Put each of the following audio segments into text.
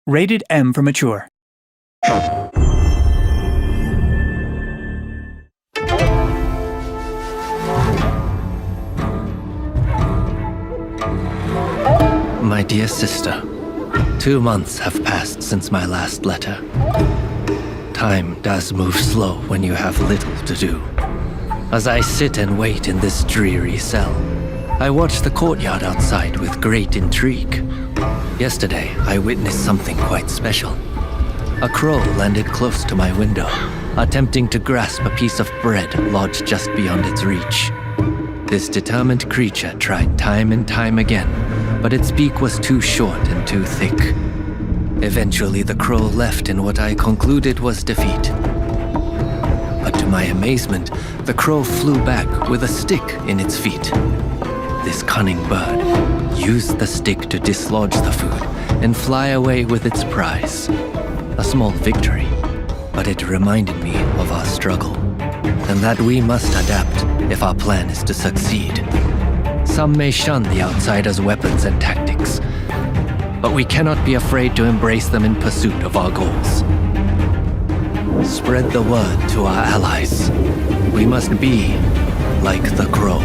Rated M for mature. My dear sister, 2 months have passed since my last letter. Time does move slow when you have little to do. As I sit and wait in this dreary cell, I watch the courtyard outside with great intrigue. Yesterday, I witnessed something quite special. A crow landed close to my window, attempting to grasp a piece of bread lodged just beyond its reach. This determined creature tried time and time again, but its beak was too short and too thick. Eventually, the crow left in what I concluded was defeat. But to my amazement, the crow flew back with a stick in its feet. This cunning bird used the stick to dislodge the food and fly away with its prize. A small victory, but it reminded me of our struggle, and that we must adapt if our plan is to succeed. Some may shun the outsider's weapons and tactics, but we cannot be afraid to embrace them in pursuit of our goals. Spread the word to our allies. We must be like the crow.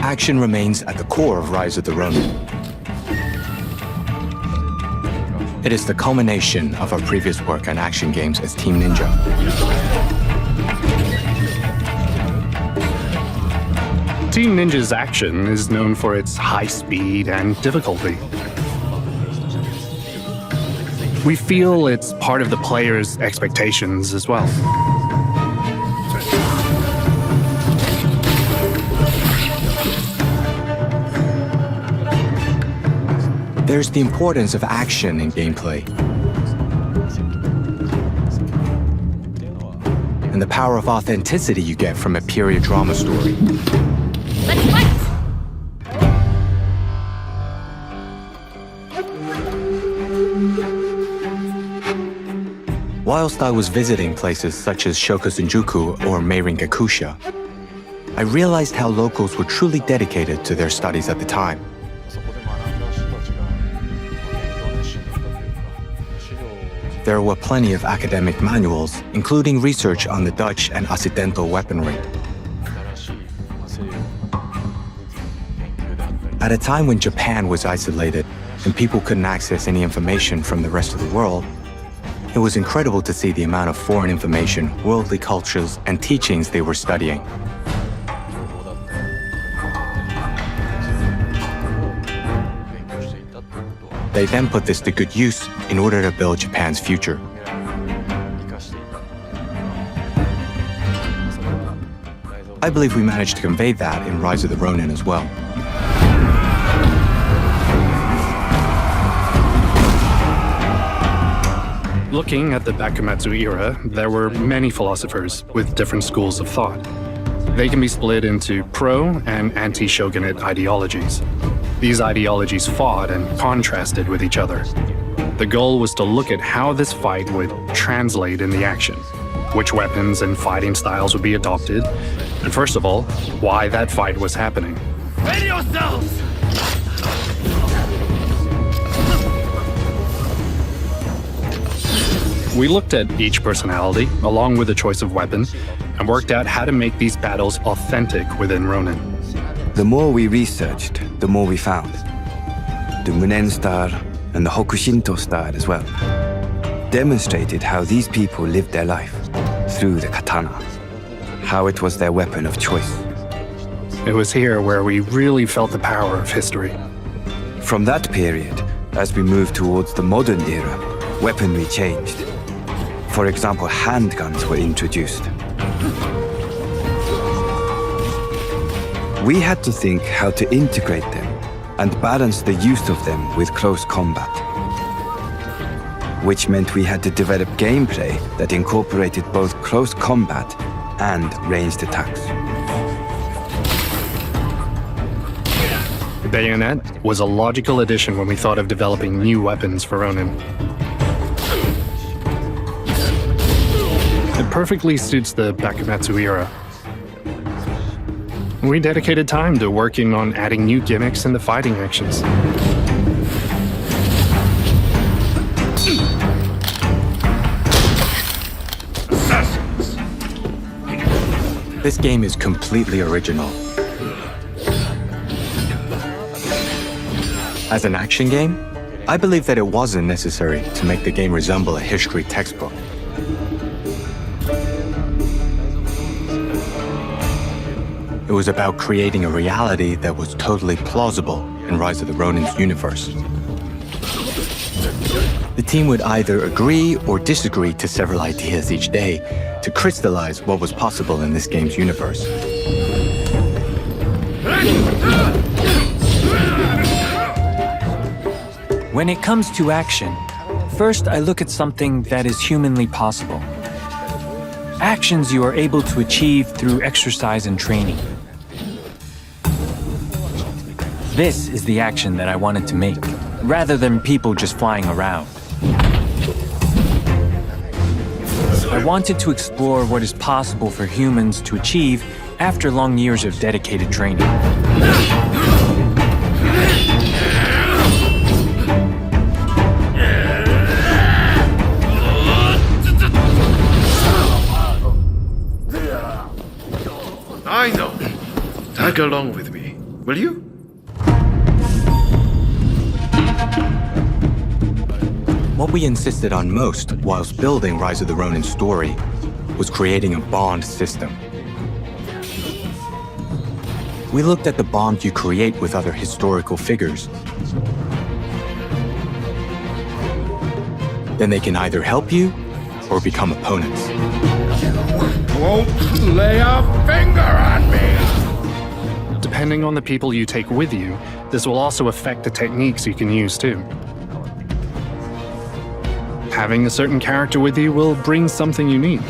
Action remains at the core of Rise of the Ronin. It is the culmination of our previous work on action games as Team Ninja. Team Ninja's action is known for its high speed and difficulty. We feel it's part of the player's expectations as well. There's the importance of action in gameplay, and the power of authenticity you get from a period drama story. Let's fight! Whilst I was visiting places such as Shokusenjuku or Meirin-gakusha, I realized how locals were truly dedicated to their studies at the time. There were plenty of academic manuals, including research on the Dutch and Occidental weaponry. At a time when Japan was isolated and people couldn't access any information from the rest of the world, it was incredible to see the amount of foreign information, worldly cultures, and teachings they were studying. They then put this to good use in order to build Japan's future. I believe we managed to convey that in Rise of the Ronin as well. Looking at the Bakumatsu era, there were many philosophers with different schools of thought. They can be split into pro- and anti-shogunate ideologies. These ideologies fought and contrasted with each other. The goal was to look at how this fight would translate in the action, which weapons and fighting styles would be adopted, and first of all, why that fight was happening. Ready yourselves! We looked at each personality, along with the choice of weapon, and worked out how to make these battles authentic within Ronin. The more we researched, the more we found. The Munen style and the Hokushinto style as well demonstrated how these people lived their life through the katana, how it was their weapon of choice. It was here where we really felt the power of history. From that period, as we moved towards the modern era, weaponry changed. For example, handguns were introduced. We had to think how to integrate them and balance the use of them with close combat, which meant we had to develop gameplay that incorporated both close combat and ranged attacks. Bayonet was a logical addition when we thought of developing new weapons for Ronin. perfectly suits the Bakumatsu era. We dedicated time to working on adding new gimmicks and the fighting actions. This game is completely original. As an action game, I believe that it wasn't necessary to make the game resemble a history textbook. It was about creating a reality that was totally plausible in Rise of the Ronin's universe. The team would either agree or disagree to several ideas each day to crystallize what was possible in this game's universe. When it comes to action, first I look at something that is humanly possible. Actions you are able to achieve through exercise and training. This is the action that I wanted to make, rather than people just flying around. I wanted to explore what is possible for humans to achieve after long years of dedicated training. I know. Tag along with me, will you? What we insisted on most whilst building Rise of the Ronin's story was creating a bond system. We looked at the bond you create with other historical figures. Then they can either help you or become opponents. Won't lay a finger on me! Depending on the people you take with you, this will also affect the techniques you can use too. Having a certain character with you will bring something unique.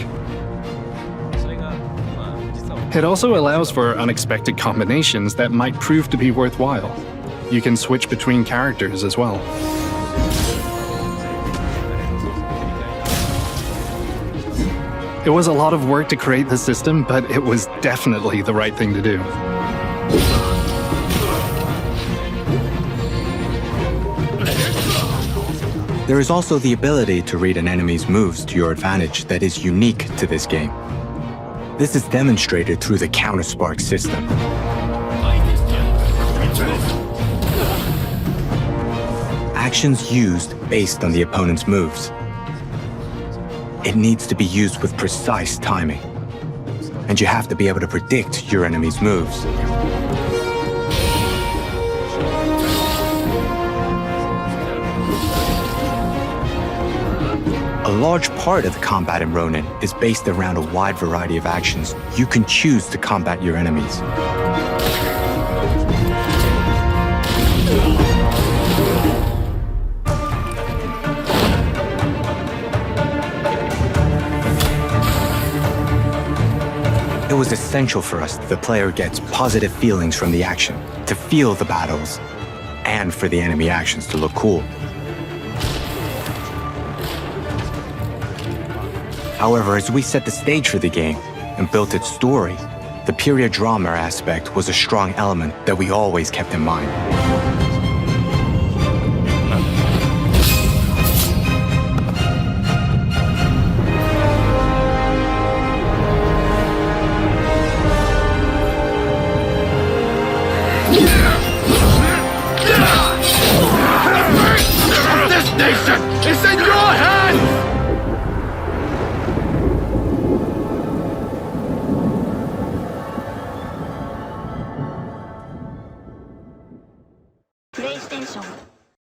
It also allows for unexpected combinations that might prove to be worthwhile. You can switch between characters as well. It was a lot of work to create the system, but it was definitely the right thing to do. There is also the ability to read an enemy's moves to your advantage that is unique to this game. This is demonstrated through the counter-spark system. Actions used based on the opponent's moves. It needs to be used with precise timing, and you have to be able to predict your enemy's moves. A large part of the combat in Ronin is based around a wide variety of actions you can choose to combat your enemies. It was essential for us that the player gets positive feelings from the action, to feel the battles, and for the enemy actions to look cool. However, as we set the stage for the game and built its story, the period drama aspect was a strong element that we always kept in mind.